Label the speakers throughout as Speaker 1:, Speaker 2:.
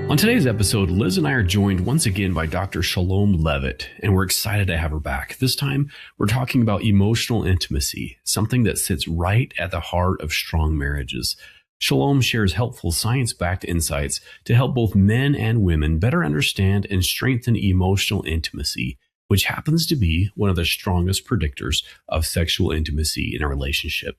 Speaker 1: On today's episode, Liz and I are joined once again by Dr. Chelom Leavitt, and we're excited to have her back. This time, we're talking about emotional intimacy, something that sits right at the heart of strong marriages. Chelom shares helpful science-backed insights to help both men and women better understand and strengthen emotional intimacy, which happens to be one of the strongest predictors of sexual intimacy in a relationship.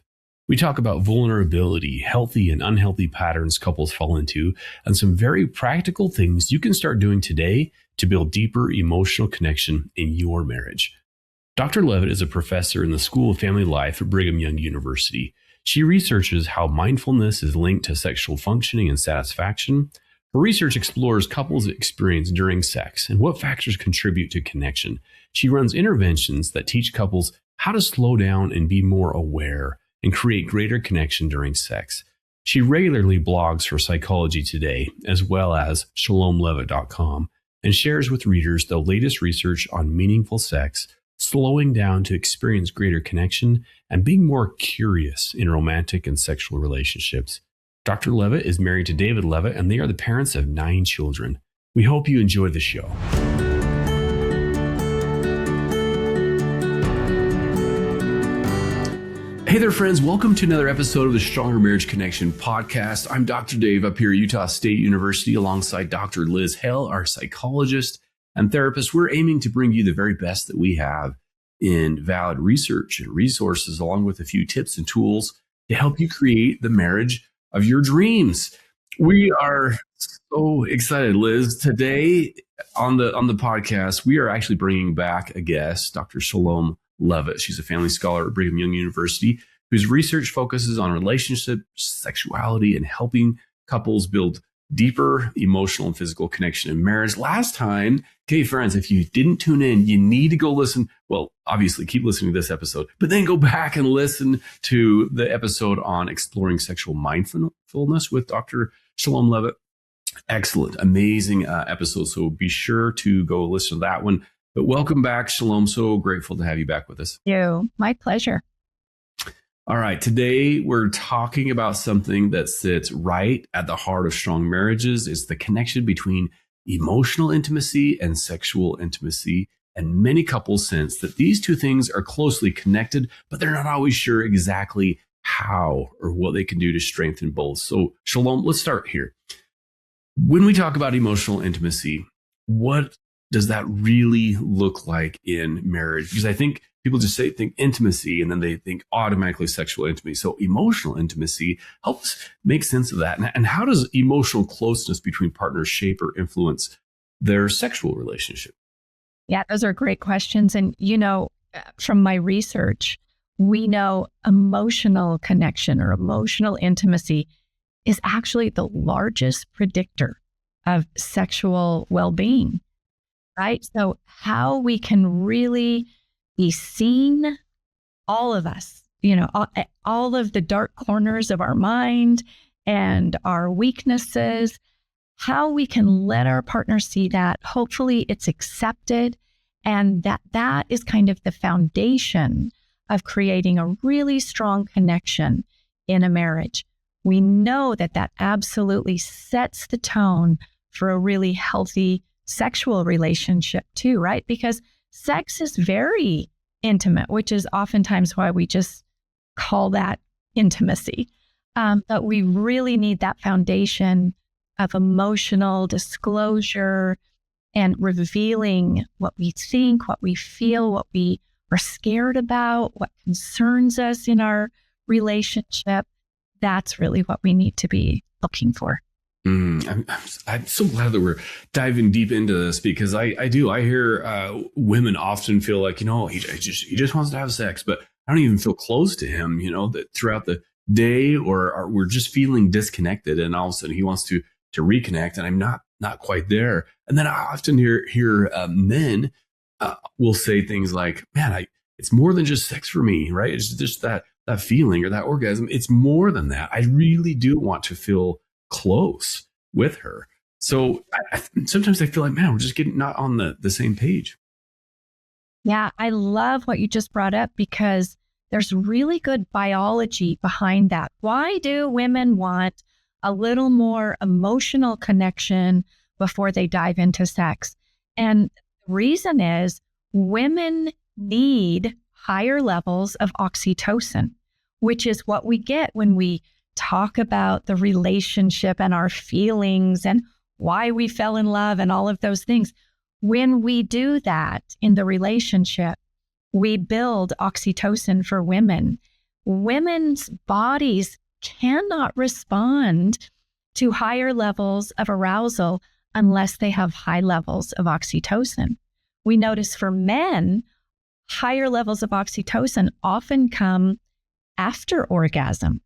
Speaker 1: We talk about vulnerability, healthy and unhealthy patterns couples fall into, and some very practical things you can start doing today to build deeper emotional connection in your marriage. Dr. Leavitt is a professor in the School of Family Life at Brigham Young University. She researches how mindfulness is linked to sexual functioning and satisfaction. Her research explores couples' experience during sex and what factors contribute to connection. She runs interventions that teach couples how to slow down and be more aware and create greater connection during sex. She regularly blogs for Psychology Today, as well as ChelomLeavitt.com, and shares with readers the latest research on meaningful sex, slowing down to experience greater connection, and being more curious in romantic and sexual relationships. Dr. Leavitt is married to David Leavitt, and they are the parents of 9 children. We hope you enjoy the show. Hey there, friends. Welcome to another episode of the Stronger Marriage Connection podcast. I'm Dr. Dave up here at Utah State University alongside Dr. Liz Hale, our psychologist and therapist. We're aiming to bring you the very best that we have in valid research and resources, along with a few tips and tools to help you create the marriage of your dreams. We are so excited, Liz. Today on the podcast, we are actually bringing back a guest, Dr. Chelom Leavitt. She's a family scholar at Brigham Young University whose research focuses on relationships, sexuality, and helping couples build deeper emotional and physical connection in marriage. Last time, okay, friends, if you didn't tune in, you need to go listen. Well, obviously, keep listening to this episode, but then go back and listen to the episode on exploring sexual mindfulness with Dr. Chelom Leavitt. Excellent, amazing episode. So be sure to go listen to that one. But welcome back, Chelom. So grateful to have you back with us.
Speaker 2: Thank you. My pleasure.
Speaker 1: All right. Today, we're talking about something that sits right at the heart of strong marriages. It's the connection between emotional intimacy and sexual intimacy. And many couples sense that these two things are closely connected, but they're not always sure exactly how or what they can do to strengthen both. So, Chelom, let's start here. When we talk about emotional intimacy, what does that really look like in marriage? Because I think people just think intimacy and then they think automatically sexual intimacy. So emotional intimacy helps make sense of that. And how does emotional closeness between partners shape or influence their sexual relationship?
Speaker 2: Yeah, those are great questions. And, from my research, we know emotional connection or emotional intimacy is actually the largest predictor of sexual well-being. Right? So how we can really be seen, all of us, all of the dark corners of our mind and our weaknesses, how we can let our partner see that. Hopefully it's accepted, and that is kind of the foundation of creating a really strong connection in a marriage. We know that absolutely sets the tone for a really healthy sexual relationship too, right? Because sex is very intimate, which is oftentimes why we just call that intimacy. But we really need that foundation of emotional disclosure and revealing what we think, what we feel, what we are scared about, what concerns us in our relationship. That's really what we need to be looking for.
Speaker 1: I'm so glad that we're diving deep into this, because I hear women often feel like, he just wants to have sex, but I don't even feel close to him, that throughout the day, or we're just feeling disconnected, and all of a sudden he wants to reconnect, and I'm not quite there. And then I often hear men will say things like, man, it's more than just sex for me, right? It's just that feeling or that orgasm. It's more than that. I really do want to feel close with her. So sometimes I feel like, man, we're just not on the same page.
Speaker 2: Yeah, I love what you just brought up, because there's really good biology behind that. Why do women want a little more emotional connection before they dive into sex. And the reason is women need higher levels of oxytocin, which is what we get when we talk about the relationship and our feelings and why we fell in love and all of those things. When we do that in the relationship, we build oxytocin for women. Women's bodies cannot respond to higher levels of arousal unless they have high levels of oxytocin. We notice for men, higher levels of oxytocin often come after orgasm.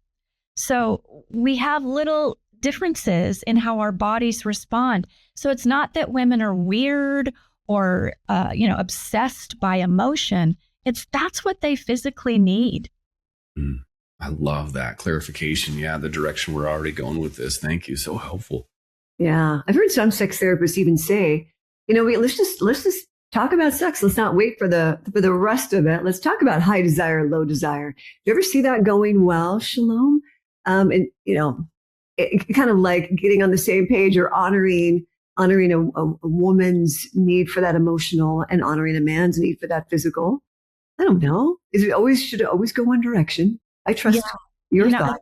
Speaker 2: So we have little differences in how our bodies respond. So it's not that women are weird or obsessed by emotion. That's what they physically need.
Speaker 1: I love that clarification. Yeah, the direction we're already going with this. Thank you. So helpful.
Speaker 3: Yeah, I've heard some sex therapists even say, let's just talk about sex. Let's not wait for the rest of it. Let's talk about high desire, low desire. Do you ever see that going well, Chelom? It kind of like getting on the same page or honoring a woman's need for that emotional and honoring a man's need for that physical. I don't know. Should it always go one direction? I trust your thought.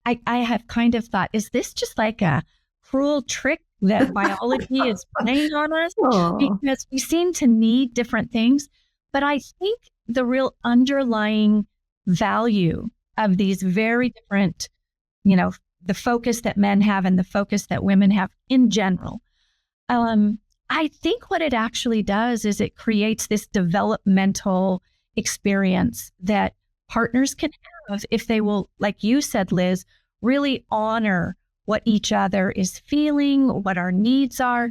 Speaker 2: I have kind of thought, is this just like a cruel trick that biology is playing on us?
Speaker 3: Aww.
Speaker 2: Because we seem to need different things. But I think the real underlying value of these very different, the focus that men have and the focus that women have in general, I think what it actually does is it creates this developmental experience that partners can have if they will, like you said, Liz, really honor what each other is feeling, what our needs are.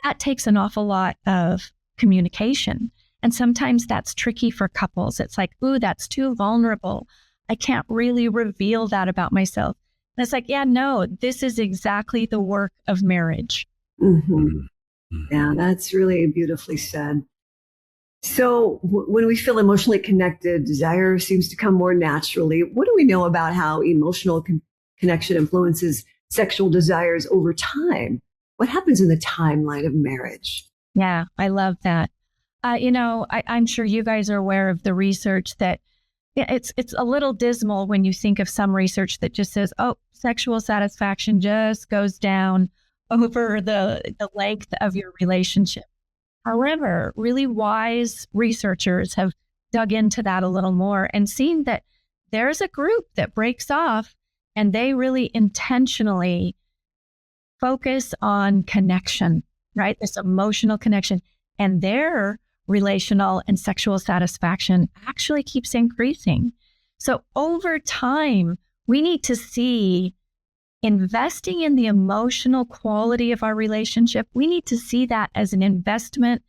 Speaker 2: That takes an awful lot of communication. And sometimes that's tricky for couples. It's like, ooh, that's too vulnerable. I can't really reveal that about myself. And it's like, yeah, no, this is exactly the work of marriage.
Speaker 3: Mm-hmm. Yeah, that's really beautifully said. So when we feel emotionally connected, desire seems to come more naturally. What do we know about how emotional connection influences sexual desires over time? What happens in the timeline of marriage?
Speaker 2: Yeah, I love that. I'm sure you guys are aware of the research that it's a little dismal when you think of some research that just says, oh, sexual satisfaction just goes down over the length of your relationship. However, really wise researchers have dug into that a little more and seen that there's a group that breaks off and they really intentionally focus on connection, right? This emotional connection, and their relational and sexual satisfaction actually keeps increasing. So over time, we need to see investing in the emotional quality of our relationship. We need to see that as an investment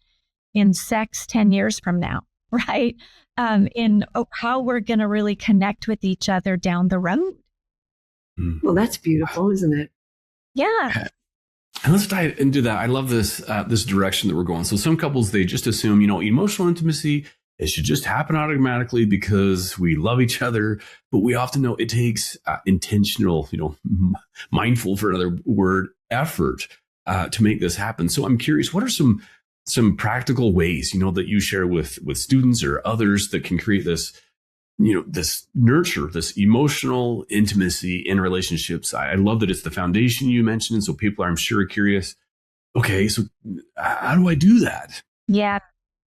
Speaker 2: in sex 10 years from now, right? In how we're going to really connect with each other down the road.
Speaker 3: Well, that's beautiful, isn't it?
Speaker 2: Yeah.
Speaker 1: And let's dive into that. I love this this direction that we're going. So some couples, they just assume, emotional intimacy, it should just happen automatically because we love each other. But we often know it takes intentional, mindful for another word, effort to make this happen. So I'm curious, what are some practical ways, that you share with students or others that can create this, this nurture, this emotional intimacy in relationships? I love that it's the foundation you mentioned. And so people are, I'm sure, curious, okay, so how do I do that?
Speaker 2: Yeah,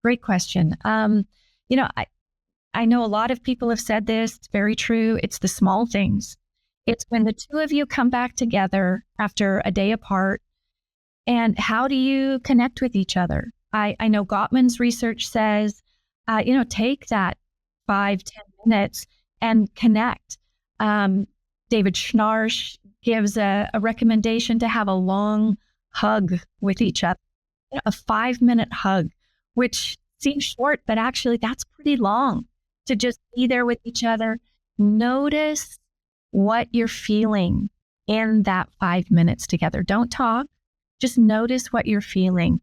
Speaker 2: great question. I know a lot of people have said this. It's very true. It's the small things. It's when the two of you come back together after a day apart, and how do you connect with each other? I know Gottman's research says, take that 5-10 minutes and connect. David Schnarch gives a recommendation to have a long hug with each other, a 5-minute hug, which seems short, but actually that's pretty long to just be there with each other. Notice what you're feeling in that 5 minutes together. Don't talk, just notice what you're feeling.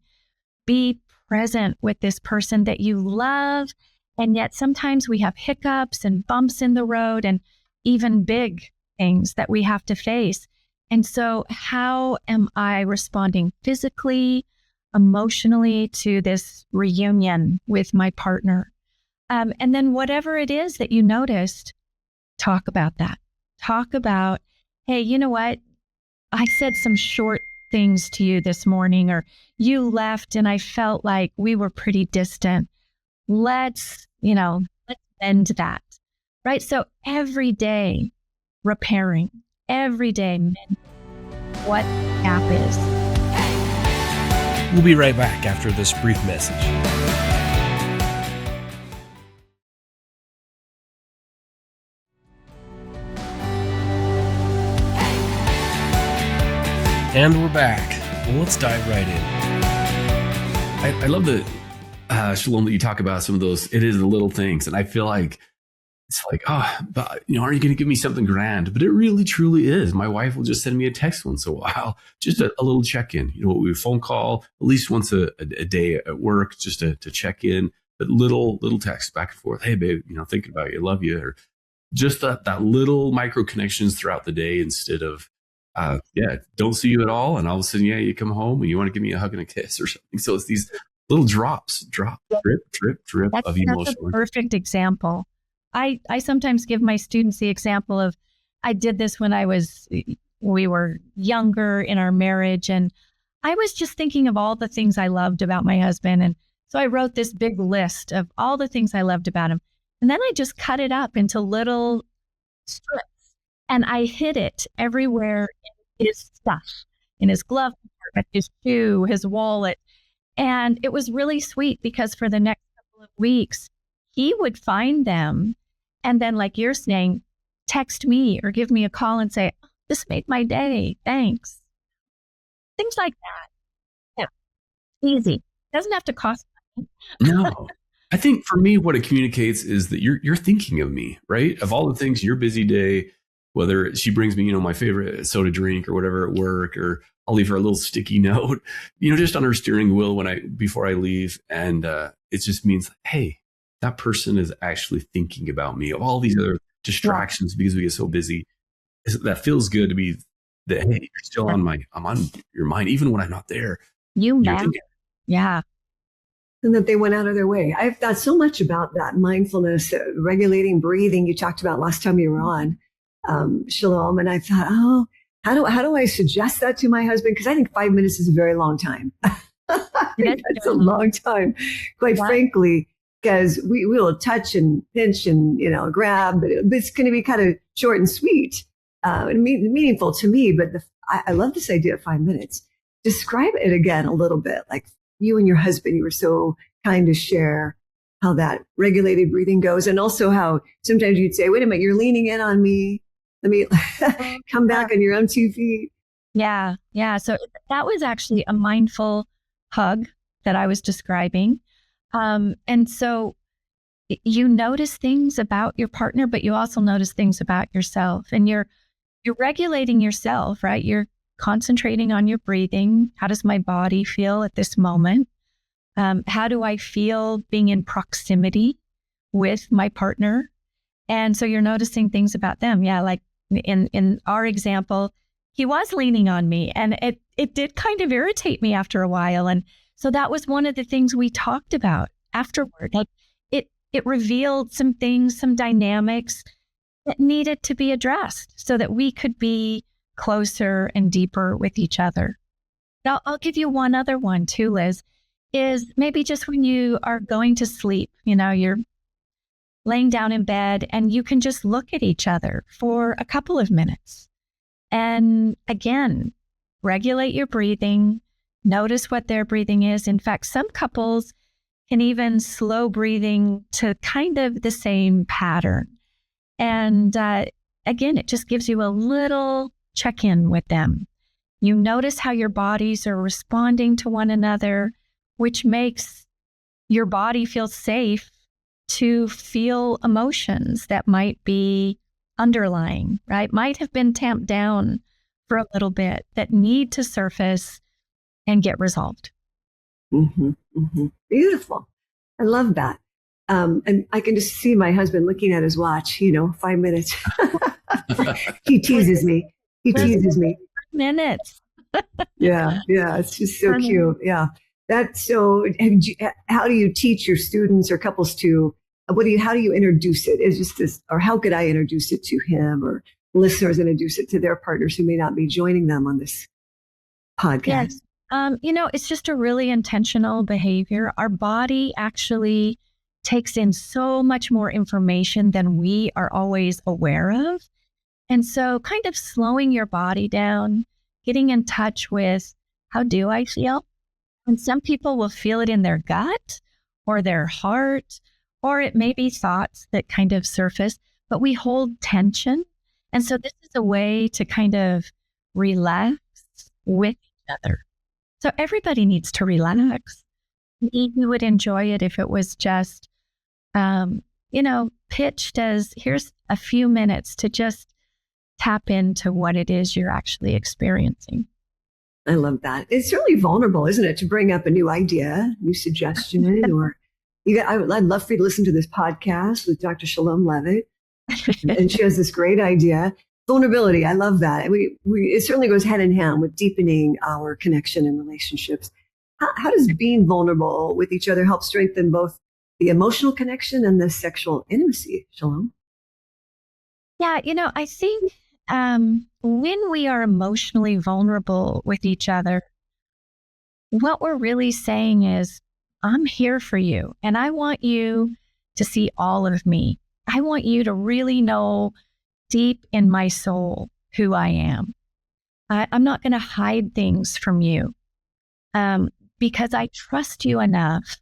Speaker 2: Be present with this person that you love. And yet sometimes we have hiccups and bumps in the road and even big things that we have to face. And so how am I responding physically, emotionally to this reunion with my partner? And then whatever it is that you noticed, talk about that. Talk about, hey, you know what? I said some short things to you this morning, or you left and I felt like we were pretty distant. Let's mend that, right? So every day repairing, every day mending what the gap is.
Speaker 4: We'll be right back after this brief message. And we're back. Well, let's dive right in.
Speaker 1: I love that, Chelom, that you talk about some of those. It is the little things. And I feel like it's like, but aren't you going to give me something grand? But it really, truly is. My wife will just send me a text once in a while, just a little check-in. We phone call at least once a day at work, just to check in. But little texts back and forth. Hey, babe, thinking about you, love you. Or just that little micro connections throughout the day instead of, don't see you at all. And all of a sudden, you come home and you want to give me a hug and a kiss or something. So it's these little drops, drip of emotion.
Speaker 2: That's a perfect example. I sometimes give my students the example of, I did this when we were younger in our marriage, and I was just thinking of all the things I loved about my husband. And so I wrote this big list of all the things I loved about him. And then I just cut it up into little strips, and I hid it everywhere in his stuff, in his glove compartment, his shoe, his wallet. And it was really sweet because for the next couple of weeks, he would find them. And then, like you're saying, text me or give me a call and say, this made my day. Thanks. Things like that. Yeah. Easy. Doesn't have to cost money.
Speaker 1: No. I think for me, what it communicates is that you're thinking of me, right? Of all the things in your busy day, whether she brings me, my favorite soda drink or whatever at work, or I'll leave her a little sticky note, just on her steering wheel before I leave. And it just means, hey, that person is actually thinking about me. Of all these other distractions because we get so busy, that feels good to be that, hey, you're still I'm on your mind, even when I'm not there.
Speaker 2: You matter. Yeah.
Speaker 3: And that they went out of their way. I've thought so much about that mindfulness, regulating breathing you talked about last time you were on, Chelom. And I thought, how do I suggest that to my husband? Because I think 5 minutes is a very long time. That's a long time, quite frankly, because we will touch and pinch and, grab, but it's going to be kind of short and sweet and meaningful to me. But I love this idea of 5 minutes. Describe it again a little bit, like you and your husband, you were so kind to share how that regulated breathing goes. And also how sometimes you'd say, wait a minute, you're leaning in on me. Let me come back on your own 2 feet.
Speaker 2: Yeah. Yeah. So that was actually a mindful hug that I was describing. And so you notice things about your partner, but you also notice things about yourself, and you're regulating yourself, right? You're concentrating on your breathing. How does my body feel at this moment? How do I feel being in proximity with my partner? And so you're noticing things about them. Yeah. Like in our example, he was leaning on me, and it did kind of irritate me after a while. And so that was one of the things we talked about afterward. Like it revealed some things, some dynamics that needed to be addressed so that we could be closer and deeper with each other. I'll give you one other one too, Liz, is maybe just when you are going to sleep, you're laying down in bed and you can just look at each other for a couple of minutes. And again, regulate your breathing, notice what their breathing is. In fact, some couples can even slow breathing to kind of the same pattern. And again, it just gives you a little check-in with them. You notice how your bodies are responding to one another, which makes your body feel safe to feel emotions that might be underlying, right? Might have been tamped down for a little bit, that need to surface and get resolved.
Speaker 3: Mm-hmm, mm-hmm. Beautiful. I love that. And I can just see my husband looking at his watch, 5 minutes. He teases me.
Speaker 2: minutes.
Speaker 3: Yeah. It's just so cute. Yeah. That's so. How do you teach your students or couples to? How do you introduce it? Is just this, or how could I introduce it to him, or listeners introduce it to their partners who may not be joining them on this podcast?
Speaker 2: Yes. It's just a really intentional behavior. Our body actually takes in so much more information than we are always aware of. And so kind of slowing your body down, getting in touch with, how do I feel? And some people will feel it in their gut or their heart, or it may be thoughts that kind of surface, but we hold tension. And so this is a way to kind of relax with each other. So everybody needs to relax. You would enjoy it if it was just, pitched as, here's a few minutes to just tap into what it is you're actually experiencing.
Speaker 3: I love that. It's really vulnerable, isn't it, to bring up a new idea, new suggestion, or I'd love for you to listen to this podcast with Dr. Chelom Leavitt, and she has this great idea. Vulnerability, I love that. It certainly goes hand in hand with deepening our connection and relationships. How does being vulnerable with each other help strengthen both the emotional connection and the sexual intimacy, Chelom?
Speaker 2: Yeah, I think when we are emotionally vulnerable with each other, what we're really saying is, I'm here for you, and I want you to see all of me. I want you to really know deep in my soul who I am. I'm not going to hide things from you because I trust you enough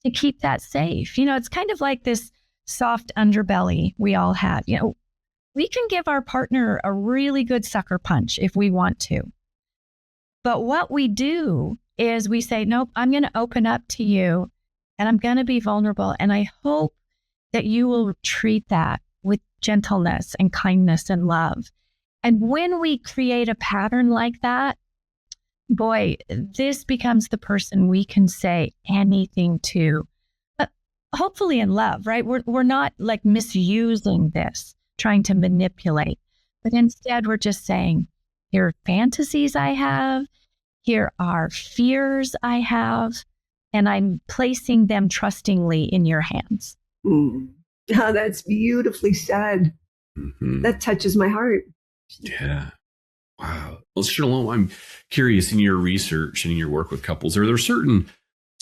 Speaker 2: to keep that safe. It's kind of like this soft underbelly we all have. We can give our partner a really good sucker punch if we want to. But what we do is we say, nope, I'm going to open up to you and I'm going to be vulnerable. And I hope that you will treat that with gentleness and kindness and love. And when we create a pattern like that, boy, this becomes the person we can say anything to, hopefully in love, right? We're not like misusing this, trying to manipulate, but instead we're just saying, here are fantasies I have, here are fears I have, and I'm placing them trustingly in your hands.
Speaker 3: Mm. Oh, that's beautifully said. Mm-hmm. That touches my heart.
Speaker 1: Yeah. Wow. Well, Chelom, I'm curious, in your research and in your work with couples, are there certain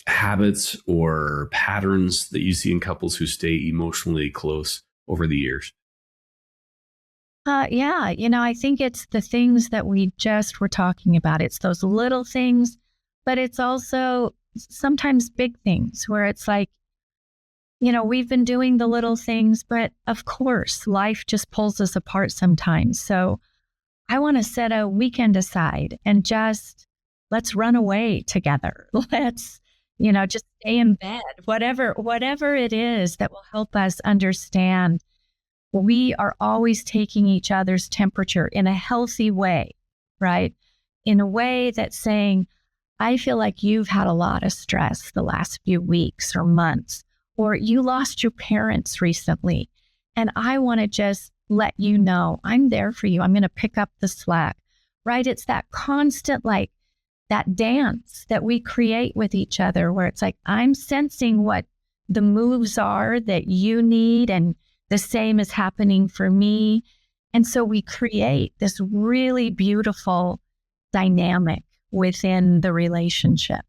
Speaker 1: habits or patterns that you see in couples who stay emotionally close over the years?
Speaker 2: Yeah. I think it's the things that we just were talking about. It's those little things, but it's also sometimes big things where it's like, we've been doing the little things, but of course, life just pulls us apart sometimes. So I want to set a weekend aside and let's run away together. Let's, just stay in bed, whatever it is that will help us understand we are always taking each other's temperature in a healthy way, right? In a way that's saying, I feel like you've had a lot of stress the last few weeks or months, or you lost your parents recently. And I want to just let you know I'm there for you. I'm going to pick up the slack, right? It's that constant, like that dance that we create with each other where it's like, I'm sensing what the moves are that you need, and the same is happening for me. And so we create this really beautiful dynamic within the relationship.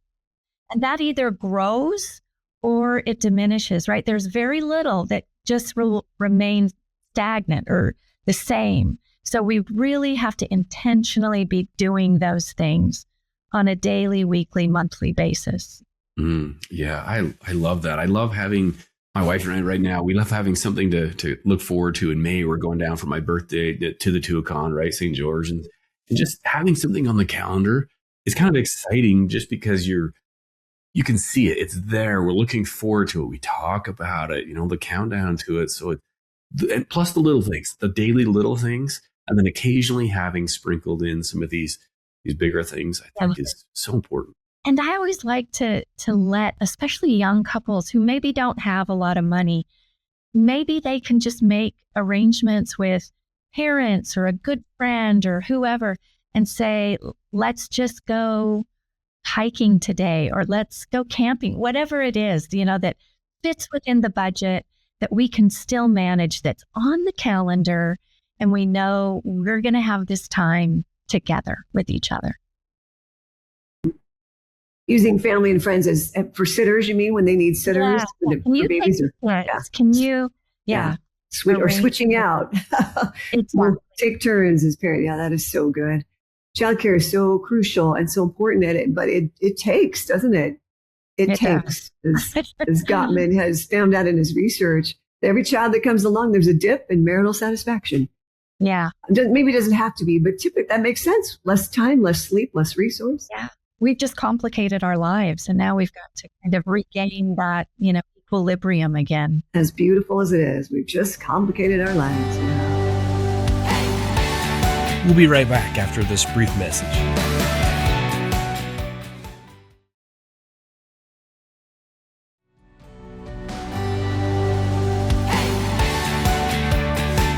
Speaker 2: And that either grows or it diminishes, right? There's very little that just remains stagnant or the same. So we really have to intentionally be doing those things on a daily, weekly, monthly basis.
Speaker 1: Yeah, I love that. I love having my wife and I right now, we love having something to look forward to in May. We're going down for my birthday to the Tuacahn, right? St. George. And just having something on the calendar is kind of exciting just because you can see it. It's there. We're looking forward to it. We talk about it, the countdown to it. So and plus the little things, the daily little things, and then occasionally having sprinkled in some of these bigger things, I think is so important.
Speaker 2: And I always like to let, especially young couples who maybe don't have a lot of money, maybe they can just make arrangements with parents or a good friend or whoever and say, let's just go hiking today, or let's go camping, whatever it is, that fits within the budget that we can still manage, that's on the calendar, and we know we're going to have this time together with each other.
Speaker 3: Using family and friends as for sitters, you mean, when they need sitters for babies?
Speaker 2: Can you,
Speaker 3: or switching out. We'll take turns as parents. Yeah, that is so good. Childcare is so crucial and so important at it, but it takes, doesn't it? It takes, as Gottman has found out in his research. Every child that comes along, there's a dip in marital satisfaction.
Speaker 2: Yeah.
Speaker 3: Maybe it doesn't have to be, but typically that makes sense. Less time, less sleep, less resource.
Speaker 2: Yeah. We've just complicated our lives, and now we've got to kind of regain that, equilibrium again.
Speaker 3: As beautiful as it is, we've just complicated our lives.
Speaker 4: We'll be right back after this brief message.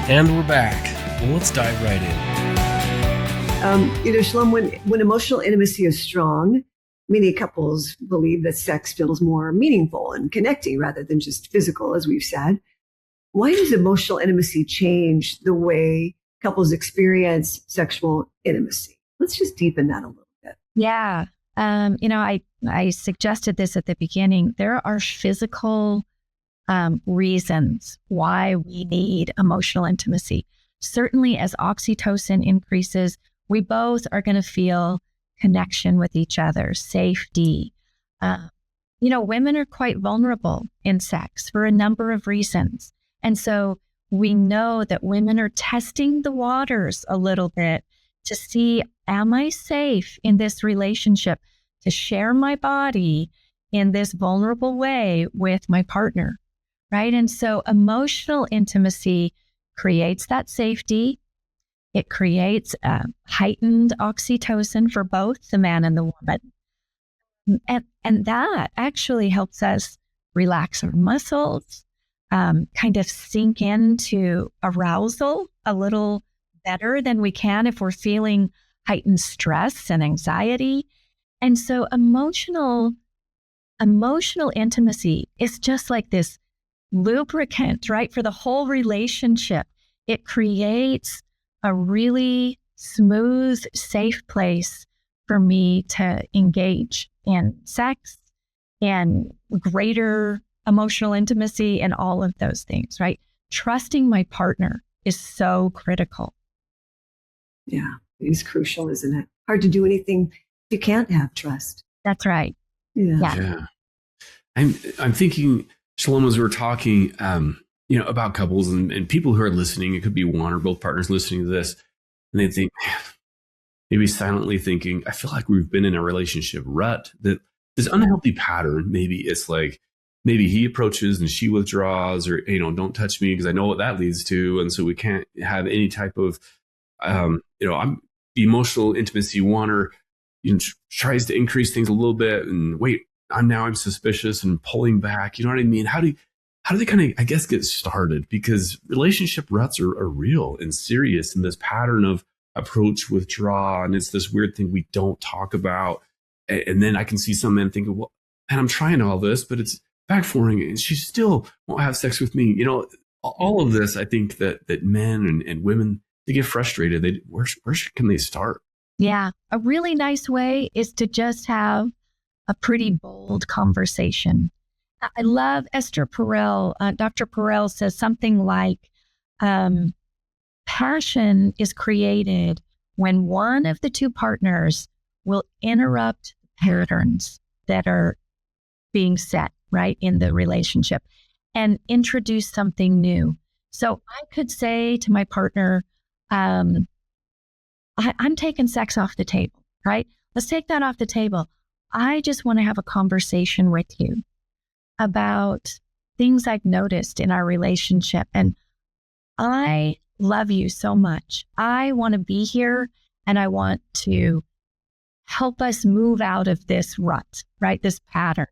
Speaker 4: And we're back. Well, let's dive right in.
Speaker 3: Shalom, when emotional intimacy is strong, many couples believe that sex feels more meaningful and connecting rather than just physical, as we've said. Why does emotional intimacy change the way couples experience sexual intimacy? Let's just deepen that a little bit.
Speaker 2: Yeah. I suggested this at the beginning. There are physical reasons why we need emotional intimacy. Certainly, as oxytocin increases, we both are going to feel connection with each other, safety. Women are quite vulnerable in sex for a number of reasons. And so we know that women are testing the waters a little bit to see, am I safe in this relationship to share my body in this vulnerable way with my partner, right? And so emotional intimacy creates that safety. It creates heightened oxytocin for both the man and the woman. And that actually helps us relax our muscles, kind of sink into arousal a little better than we can if we're feeling heightened stress and anxiety. And so emotional intimacy is just like this lubricant, right, for the whole relationship. It creates a really smooth, safe place for me to engage in sex and greater emotional intimacy and all of those things, right? Trusting my partner is so critical.
Speaker 3: Yeah, it is crucial, isn't it? Hard to do anything if you can't have trust.
Speaker 2: That's right.
Speaker 1: Yeah. I'm thinking, Chelom, as we're talking, about couples and people who are listening, it could be one or both partners listening to this, and they think, maybe silently thinking, I feel like we've been in a relationship rut, that this unhealthy pattern. Maybe it's like, maybe he approaches and she withdraws, or, don't touch me because I know what that leads to. And so we can't have any type of, I'm emotional intimacy. One or tries to increase things a little bit, and wait, I'm suspicious and pulling back. You know what I mean? How do they kind of, I guess, get started? Because relationship ruts are real and serious, and this pattern of approach, withdraw, and it's this weird thing we don't talk about. And then I can see some men thinking, well, and I'm trying all this, but it's backfiring, and she still won't have sex with me. All of this, I think that men and women, they get frustrated. Where can they start?
Speaker 2: Yeah. A really nice way is to just have a pretty bold conversation. I love Esther Perel. Dr. Perel says something like, passion is created when one of the two partners will interrupt patterns that are being set, right, in the relationship and introduce something new. So I could say to my partner, I'm taking sex off the table, right? Let's take that off the table. I just want to have a conversation with you about things I've noticed in our relationship. And I love you so much. I want to be here, and I want to help us move out of this rut, right? This pattern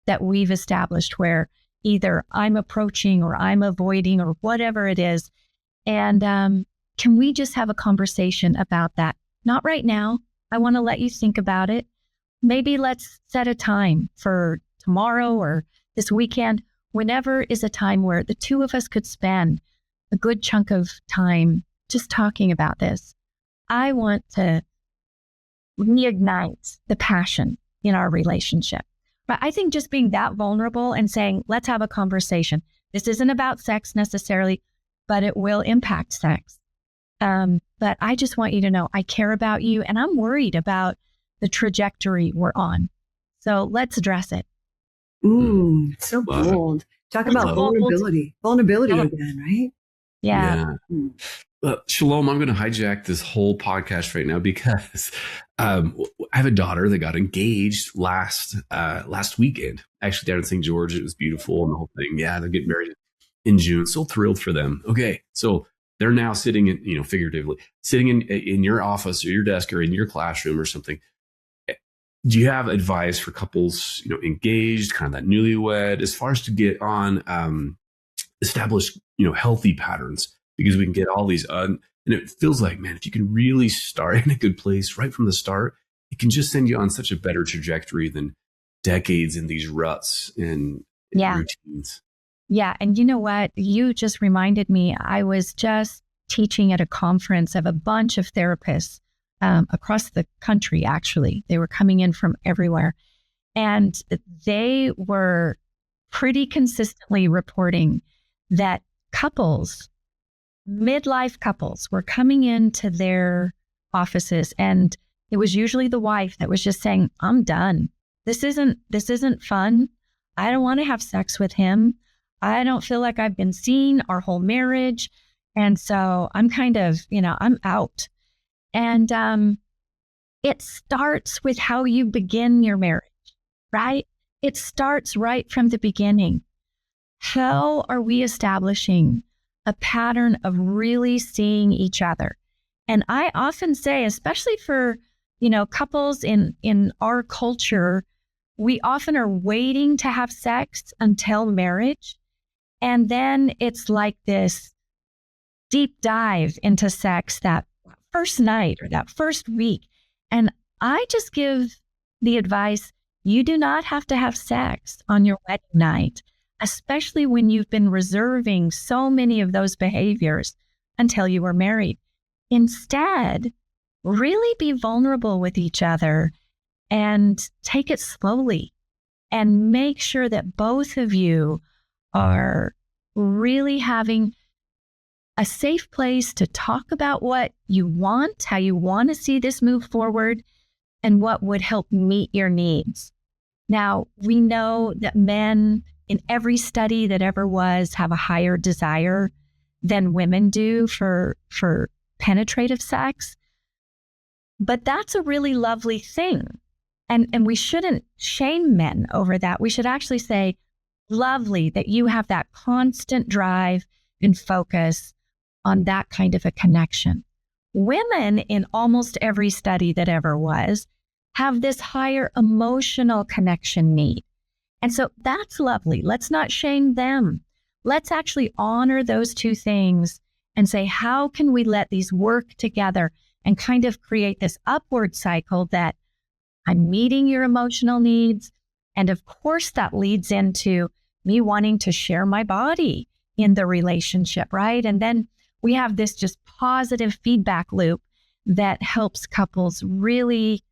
Speaker 2: that we've established where either I'm approaching or I'm avoiding or whatever it is. And can we just have a conversation about that not right now. I want to let you think about it. Maybe let's set a time for tomorrow or this weekend, whenever is a time where the two of us could spend a good chunk of time just talking about this. I want to reignite the passion in our relationship. But I think just being that vulnerable and saying, let's have a conversation. This isn't about sex necessarily, but it will impact sex. But I just want you to know I care about you and I'm worried about the trajectory we're on. So let's address it.
Speaker 3: So bold. Talk about vulnerability. Vulnerability again, right?
Speaker 2: Yeah.
Speaker 1: Chelom, I'm going to hijack this whole podcast right now because I have a daughter that got engaged last weekend. Actually, down in St. George, it was beautiful and the whole thing. Yeah, they're getting married in June. So thrilled for them. Okay, so they're now sitting in, figuratively, sitting in your office or your desk or in your classroom or something. Do you have advice for couples, engaged, kind of that newlywed, as far as to get on establish, healthy patterns? Because we can get all these, and it feels like, man, if you can really start in a good place right from the start, it can just send you on such a better trajectory than decades in these ruts and routines.
Speaker 2: Yeah. And you know what? You just reminded me, I was just teaching at a conference of a bunch of therapists across the country, actually. They were coming in from everywhere. And they were pretty consistently reporting that midlife couples were coming into their offices, and it was usually the wife that was just saying, I'm done. This isn't fun. I don't want to have sex with him. I don't feel like I've been seen our whole marriage. And so I'm kind of, I'm out. And it starts with how you begin your marriage, right? It starts right from the beginning. How are we establishing a pattern of really seeing each other? And I often say, especially for, couples in our culture, we often are waiting to have sex until marriage. And then it's like this deep dive into sex that first night or that first week. And I just give the advice, you do not have to have sex on your wedding night, especially when you've been reserving so many of those behaviors until you were married. Instead, really be vulnerable with each other and take it slowly and make sure that both of you are really having a safe place to talk about what you want, how you want to see this move forward, and what would help meet your needs. Now, we know that men in every study that ever was have a higher desire than women do for penetrative sex. But that's a really lovely thing. And we shouldn't shame men over that. We should actually say, lovely that you have that constant drive and focus on that kind of a connection. Women in almost every study that ever was have this higher emotional connection need. And so that's lovely. Let's not shame them. Let's actually honor those two things and say, how can we let these work together and kind of create this upward cycle that I'm meeting your emotional needs. And of course, that leads into me wanting to share my body in the relationship, right? And then we have this just positive feedback loop that helps couples really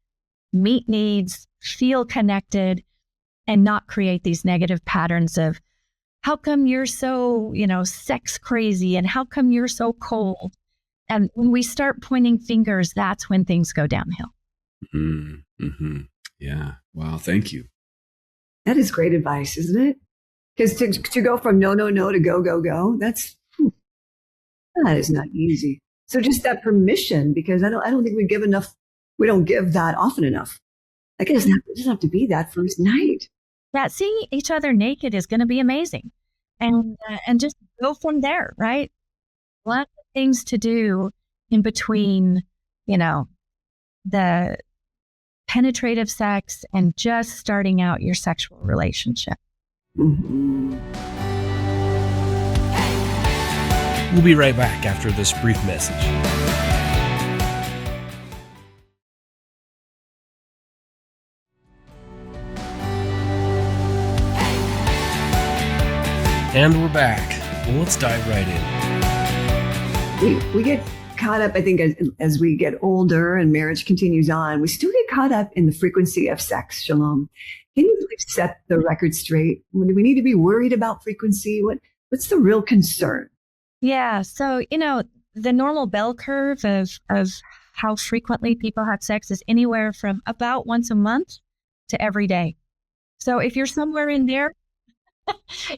Speaker 2: meet needs, feel connected, and not create these negative patterns of, how come you're so, sex crazy, and how come you're so cold? And when we start pointing fingers, that's when things go downhill.
Speaker 1: Mm-hmm. Yeah. Wow. Thank you.
Speaker 3: That is great advice, isn't it? Because to go from no to go, that is not easy. So just that permission, because I don't think we don't give that often enough. Like it doesn't have to be that first night.
Speaker 2: That seeing each other naked is going to be amazing. And just go from there, right? Lots of things to do in between, the penetrative sex and just starting out your sexual relationship.
Speaker 3: Mm-hmm.
Speaker 4: We'll be right back after this brief message. And we're back. Well, let's dive right in.
Speaker 3: We get caught up, I think, as we get older and marriage continues on, we still get caught up in the frequency of sex, Chelom. Can you please set the record straight? Do we need to be worried about frequency? What's the real concern?
Speaker 2: Yeah. So, the normal bell curve of how frequently people have sex is anywhere from about once a month to every day. So if you're somewhere in there,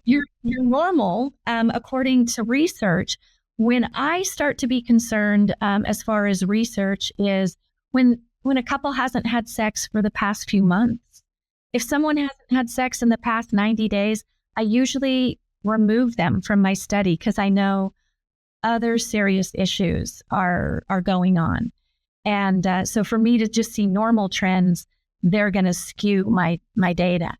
Speaker 2: you're normal, according to research. When I start to be concerned, as far as research, is when a couple hasn't had sex for the past few months. If someone hasn't had sex in the past 90 days, I usually remove them from my study because I know other serious issues are going on. And so for me to just see normal trends, they're going to skew my data.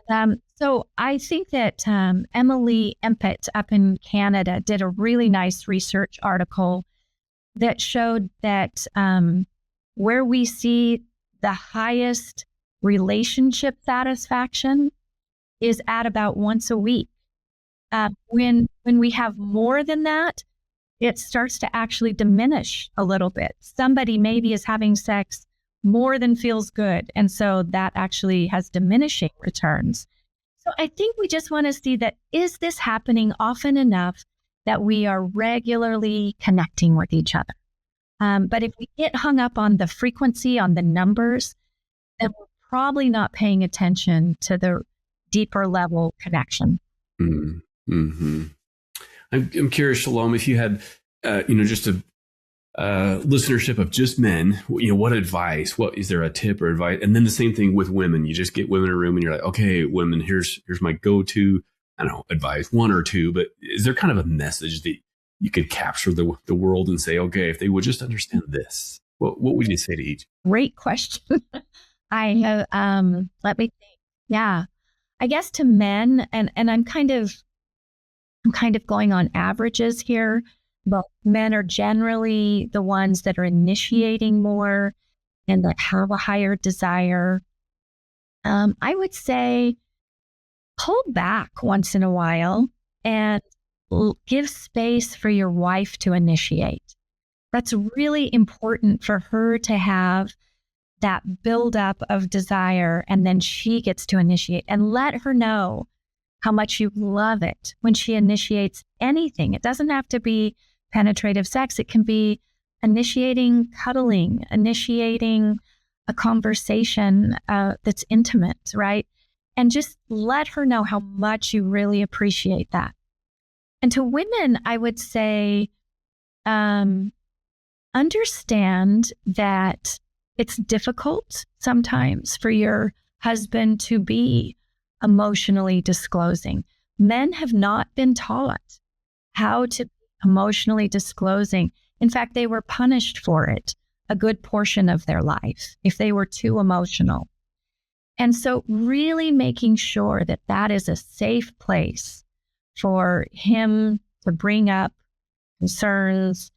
Speaker 2: And so I think that Emily Empett up in Canada did a really nice research article that showed that where we see the highest relationship satisfaction is at about once a week. When we have more than that, it starts to actually diminish a little bit. Somebody maybe is having sex more than feels good. And so that actually has diminishing returns. So I think we just want to see that, is this happening often enough that we are regularly connecting with each other? But if we get hung up on the frequency, on the numbers, then we're probably not paying attention to the deeper level connection.
Speaker 1: Mm-hmm. I'm curious, Chelom, if you had, just a listenership of just men, what advice, what is there a tip or advice? And then the same thing with women. You just get women in a room and you're like, okay, women, here's my go-to, I don't know, advice, one or two, but is there kind of a message that you could capture the world and say, okay, if they would just understand this, what would you say to each?
Speaker 2: Great question. I have, let me think. Yeah, I guess to men, and I'm kind of going on averages here, but men are generally the ones that are initiating more and that have a higher desire. I would say pull back once in a while and give space for your wife to initiate. That's really important for her to have that buildup of desire, and then she gets to initiate, and let her know how much you love it when she initiates anything. It doesn't have to be penetrative sex. It can be initiating cuddling, initiating a conversation that's intimate, right? And just let her know how much you really appreciate that. And to women, I would say, understand that it's difficult sometimes for your husband to be emotionally disclosing. Men have not been taught how to be emotionally disclosing. In fact, they were punished for it a good portion of their life if they were too emotional. And so really making sure that that is a safe place for him to bring up concerns,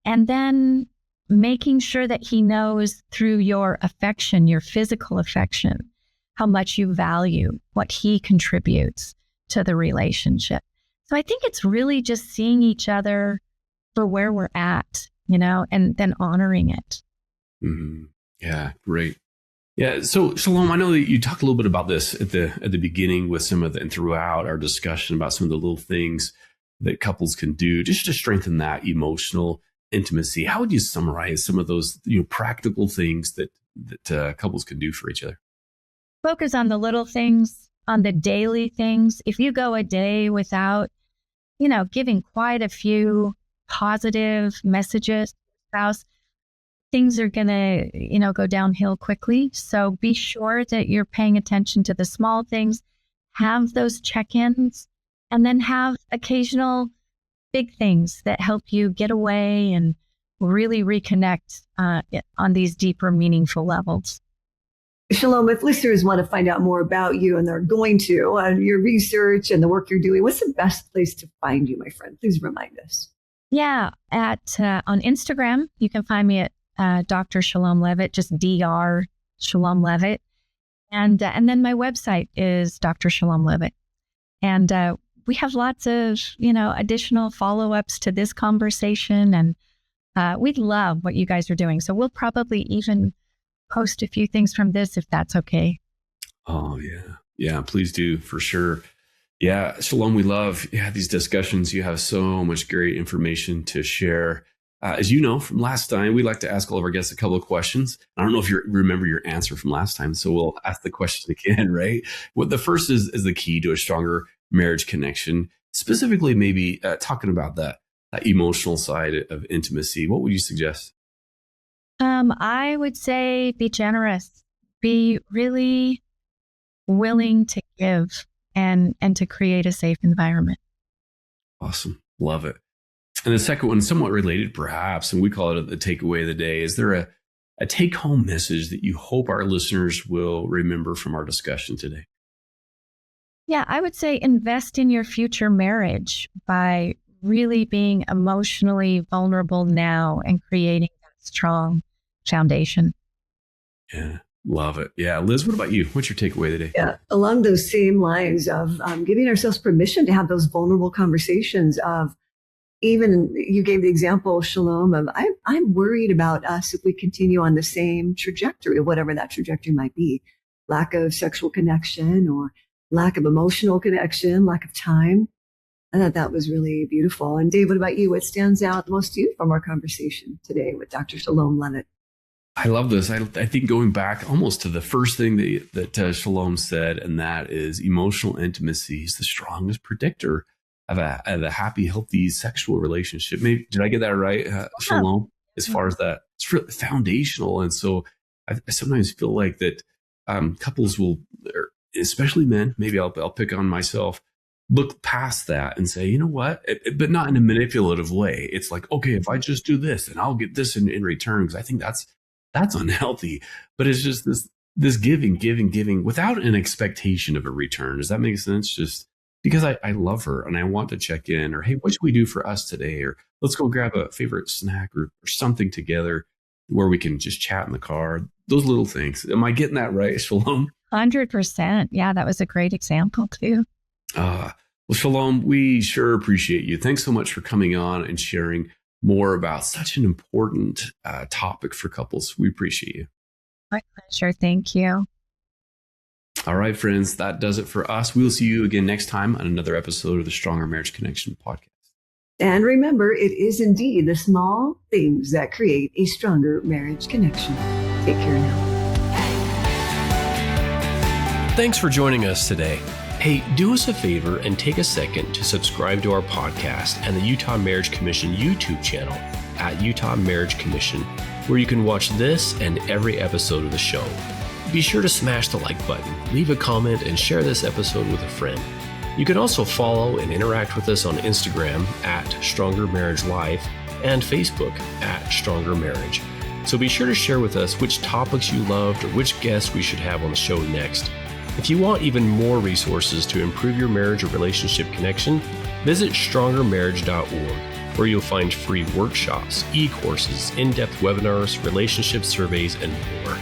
Speaker 2: and then making sure that he knows through your affection, your physical affection, how much you value what he contributes to the relationship. So I think it's really just seeing each other for where we're at, and then honoring it.
Speaker 1: Mm-hmm. Yeah, great. Yeah. So Chelom, I know that you talked a little bit about this at the beginning with some of and throughout our discussion about some of the little things that couples can do just to strengthen that emotional intimacy. How would you summarize some of those, practical things that couples can do for each other?
Speaker 2: Focus on the little things, on the daily things. If you go a day without, giving quite a few positive messages to your spouse, things are going to, go downhill quickly. So be sure that you're paying attention to the small things, have those check-ins, and then have occasional big things that help you get away and really reconnect on these deeper, meaningful levels.
Speaker 3: Chelom, if listeners want to find out more about you, and they're going to, your research and the work you're doing, what's the best place to find you, my friend? Please remind us.
Speaker 2: Yeah, on Instagram, you can find me at Dr. Chelom Leavitt, just Dr. Chelom Leavitt. And then my website is Dr. Chelom Leavitt. And we have lots of, additional follow-ups to this conversation, and we love what you guys are doing. So we'll probably even post a few things from this if that's okay.
Speaker 1: Oh, yeah. Yeah, please do, for sure. Yeah, Chelom, we love these discussions. You have so much great information to share. As you know from last time, we like to ask all of our guests a couple of questions. I don't know if you remember your answer from last time, so we'll ask the question again, right? What the first is the key to a stronger marriage connection, specifically maybe talking about that emotional side of intimacy. What would you suggest?
Speaker 2: I would say be generous, be really willing to give and to create a safe environment.
Speaker 1: Awesome. Love it. And the second one, somewhat related perhaps, and we call it the takeaway of the day. Is there a take-home message that you hope our listeners will remember from our discussion today?
Speaker 2: Yeah, I would say invest in your future marriage by really being emotionally vulnerable now and creating that strong foundation.
Speaker 1: Yeah, love it. Yeah, Liz, what about you? What's your takeaway today?
Speaker 3: Yeah, along those same lines of giving ourselves permission to have those vulnerable conversations of, even you gave the example, Chelom, of I'm worried about us if we continue on the same trajectory, whatever that trajectory might be, lack of sexual connection or lack of emotional connection, lack of time. I thought that was really beautiful. And Dave, what about you? What stands out most to you from our conversation today with Dr. Chelom Leavitt?
Speaker 1: I love this. I think going back almost to the first thing that Chelom said, and that is emotional intimacy is the strongest predictor of a happy, healthy sexual relationship. Maybe, did I get that right, Chelom? As far as that, it's really foundational. And so I sometimes feel like that couples will, especially men, maybe I'll pick on myself, look past that and say, you know what, but not in a manipulative way. It's like, okay, if I just do this and I'll get this in return, because I think that's unhealthy. But it's just this giving without an expectation of a return. Does that make sense? Just because I love her and I want to check in, or hey, what should we do for us today? Or let's go grab a favorite snack or something together where we can just chat in the car. Those little things. Am I getting that right, Chelom?
Speaker 2: 100%. Yeah, that was a great example too.
Speaker 1: Well, Chelom, we sure appreciate you. Thanks so much for coming on and sharing more about such an important topic for couples. We appreciate you.
Speaker 2: My pleasure. Thank you.
Speaker 1: All right, friends, that does it for us. We'll see you again next time on another episode of the Stronger Marriage Connection podcast.
Speaker 3: And remember, it is indeed the small things that create a stronger marriage connection. Take care now.
Speaker 4: Thanks for joining us today. Hey, do us a favor and take a second to subscribe to our podcast and the Utah Marriage Commission YouTube channel at Utah Marriage Commission, where you can watch this and every episode of the show. Be sure to smash the like button, leave a comment, and share this episode with a friend. You can also follow and interact with us on Instagram at Stronger Marriage Life and Facebook at Stronger Marriage. So be sure to share with us which topics you loved or which guests we should have on the show next. If you want even more resources to improve your marriage or relationship connection, visit strongermarriage.org, where you'll find free workshops, e-courses, in-depth webinars, relationship surveys, and more.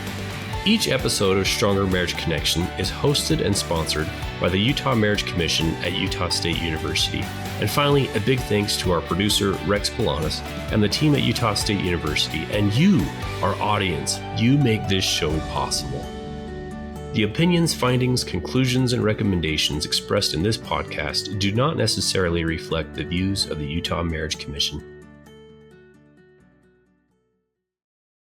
Speaker 4: Each episode of Stronger Marriage Connection is hosted and sponsored by the Utah Marriage Commission at Utah State University. And finally, a big thanks to our producer, Rex Polanis, and the team at Utah State University, and you, our audience. You make this show possible. The opinions, findings, conclusions, and recommendations expressed in this podcast do not necessarily reflect the views of the Utah Marriage Commission.